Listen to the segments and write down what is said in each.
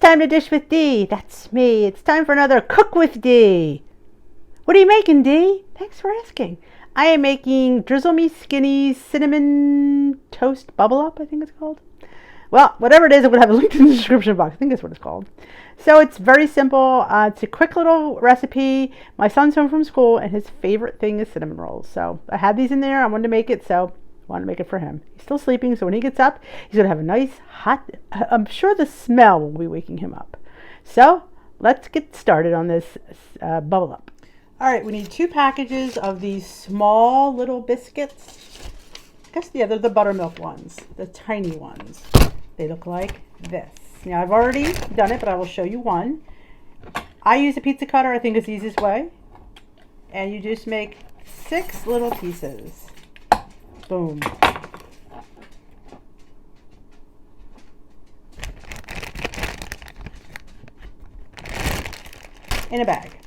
time to dish with Dee. That's me. It's time for another Cook with Dee. What are you making, Dee? Thanks for asking. I am making Drizzle Me Skinny Cinnamon Toast Bubble Up, I think it's called. Well, whatever it is, I'm going to have a link in the description box. I think that's what it's called. So it's very simple. It's a quick little recipe. My son's home from school, and his favorite thing is cinnamon rolls. So I had these in there. I wanted to make it, so I wanted to make it for him. He's still sleeping, so when he gets up, he's going to have a nice hot, I'm sure the smell will be waking him up. So let's get started on this bubble up. All right, we need 2 packages of these small little biscuits. I guess, yeah, they're the buttermilk ones, the tiny ones. They look like this. Now, I've already done it, but I will show you one. I use a pizza cutter. I think it's the easiest way. And you just make 6 little pieces. Boom. In a bag.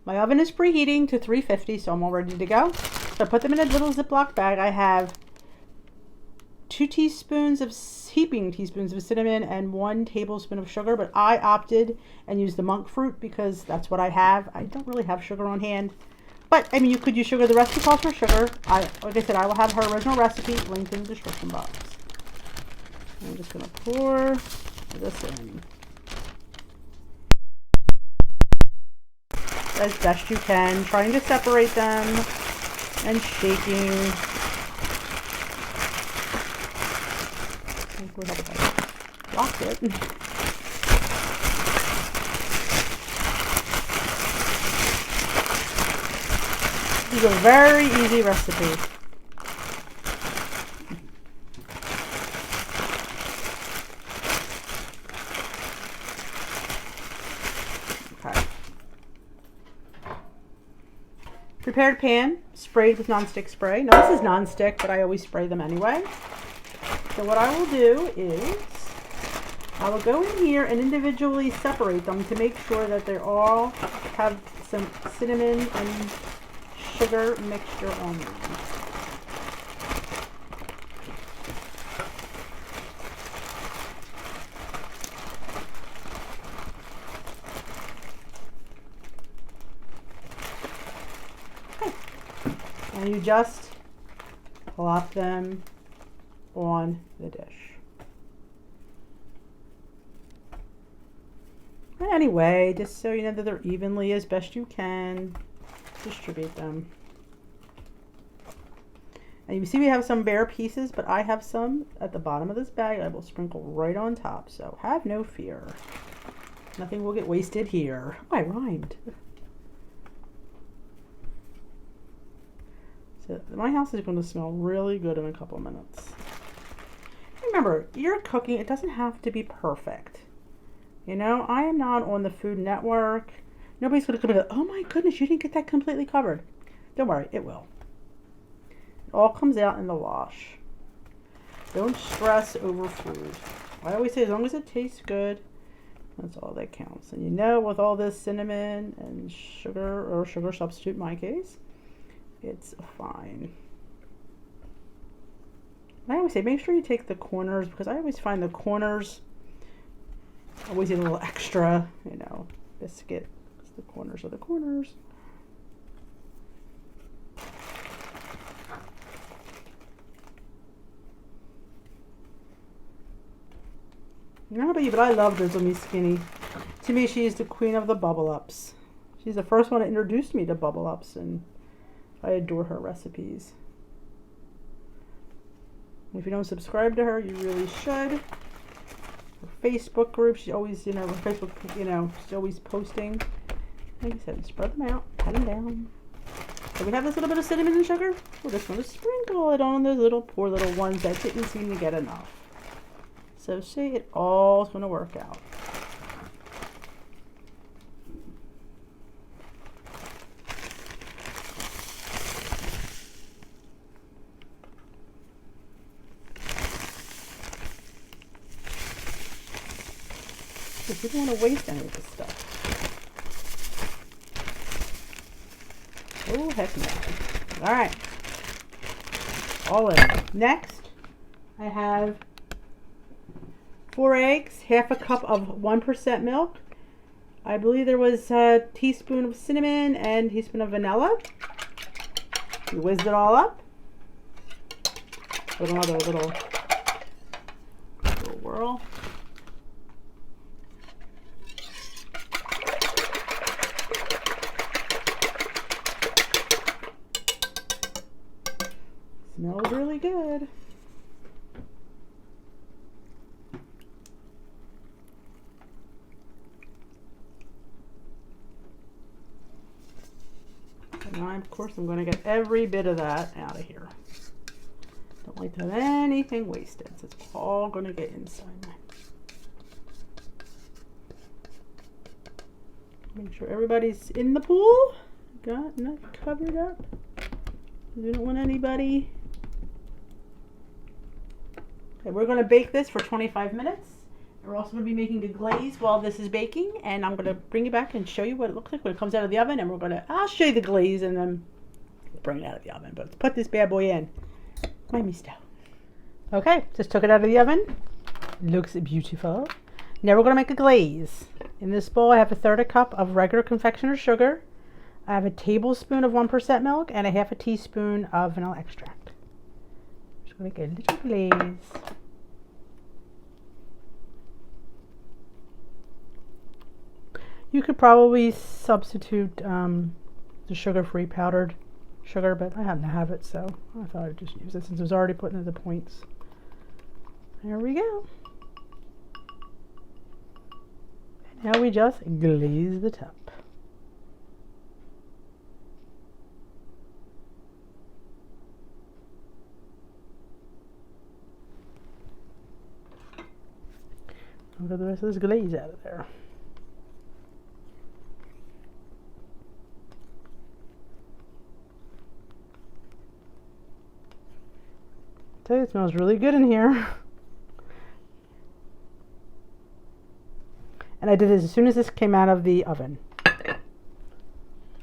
My oven is preheating to 350, so I'm all ready to go. So I put them in a little Ziploc bag. I have 2 heaping teaspoons of cinnamon and 1 tablespoon of sugar, but I opted and used the monk fruit because that's what I have. I don't really have sugar on hand, but I mean, you could use sugar. The recipe calls for sugar. Like I said, I will have her original recipe linked in the description box. I'm just going to pour this in as best you can, trying to separate them and shaking. Blocked it. This is a very easy recipe. Okay. Prepared pan, sprayed with nonstick spray. Now this is nonstick, but I always spray them anyway. So what I will do is I will go in here and individually separate them to make sure that they all have some cinnamon and sugar mixture on them. Okay. And you just plop them on the dish. Anyway, just so you know that they're evenly as best you can, distribute them. And you see we have some bare pieces, but I have some at the bottom of this bag I will sprinkle right on top, so have no fear. Nothing will get wasted here. Oh, I rhymed. So my house is going to smell really good in a couple of minutes. Remember, you're cooking, it doesn't have to be perfect. You know, I am not on the Food Network. Nobody's going to come and go, oh my goodness, you didn't get that completely covered. Don't worry, it will. It all comes out in the wash. Don't stress over food. I always say as long as it tastes good, that's all that counts. And you know, with all this cinnamon and sugar, or sugar substitute in my case, it's fine. I always say make sure you take the corners, because I always find the corners always need a little extra, you know, biscuit. The corners are the corners. I don't know about you, but I love Drizzle Me Skinny. To me, she's the queen of the bubble ups. She's the first one that introduced me to bubble ups, and I adore her recipes. If you don't subscribe to her, you really should. Her Facebook group, she's always, you know, her Facebook, you know, she's always posting. Like I said, spread them out, pat them down. So we have this little bit of cinnamon and sugar. We're just going to sprinkle it on those little poor little ones that didn't seem to get enough. So see, it all is going to work out. We don't want to waste any of this stuff. Oh, heck no. All right. All in. Next, I have 4 eggs, half a cup of 1% milk. I believe there was a teaspoon of cinnamon and a teaspoon of vanilla. We whizzed it all up. Put another little whirl. Smells really good. And now, of course, I'm going to get every bit of that out of here. Don't like to have anything wasted, so it's all going to get inside. Make sure everybody's in the pool. Got enough covered up. We don't want anybody. Okay, we're going to bake this for 25 minutes. We're also going to be making a glaze while this is baking, and I'm going to bring you back and show you what it looks like when it comes out of the oven. And I'll show you the glaze and then bring it out of the oven. But let's put this bad boy in. My misto. Okay, just took it out of the oven. Looks beautiful. Now we're going to make a glaze. In this bowl, I have a 1/3 cup of regular confectioner's sugar. I have a tablespoon of 1% milk and a 1/2 teaspoon of vanilla extract. Just going to make a little glaze. You could probably substitute the sugar-free powdered sugar, but I happen to have it, so I thought I'd just use it since it was already put into the points. There we go. And now we just glaze the top. I'll get the rest of this glaze out of there. I tell you, it smells really good in here. And I did it as soon as this came out of the oven.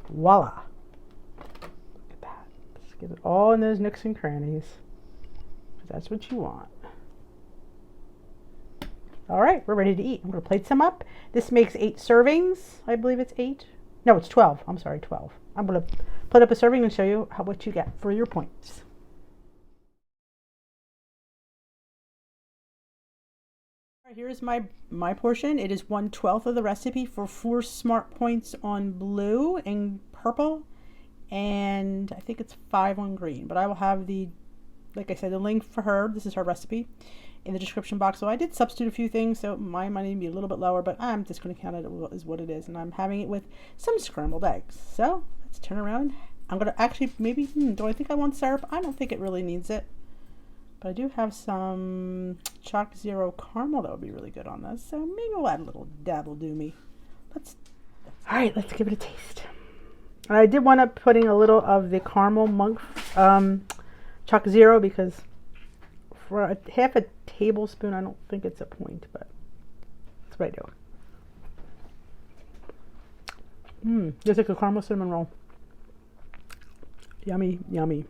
Voila. Look at that. Just get it all in those nooks and crannies. That's what you want. All right, we're ready to eat. I'm going to plate some up. This makes 8 servings. I believe it's 8. No, it's 12. I'm sorry, 12. I'm going to put up a serving and show you what you get for your points. Here's my portion. It is 1/12 of the recipe for 4 smart points on blue and purple, and I think it's 5 on green. But I will have like I said, the link for her. This is her recipe in the description box. So I did substitute a few things, so mine might even be a little bit lower, but I'm just going to count it as what it is, and I'm having it with some scrambled eggs. So let's turn around. I'm going to actually maybe. Do I think I want syrup? I don't think it really needs it. But I do have some Choc Zero caramel that would be really good on this. So maybe we'll add a little dabble do me. All right, let's give it a taste. And I did wind up putting a little of the caramel monk Choc Zero because for a 1/2 tablespoon, I don't think it's a point, but that's what I do. Just like a caramel cinnamon roll. Yummy, yummy.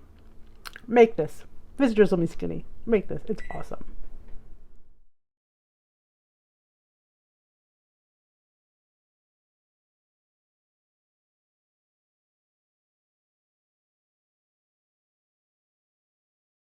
Make this. Visit Drizzle Me Skinny. Make this. It's awesome.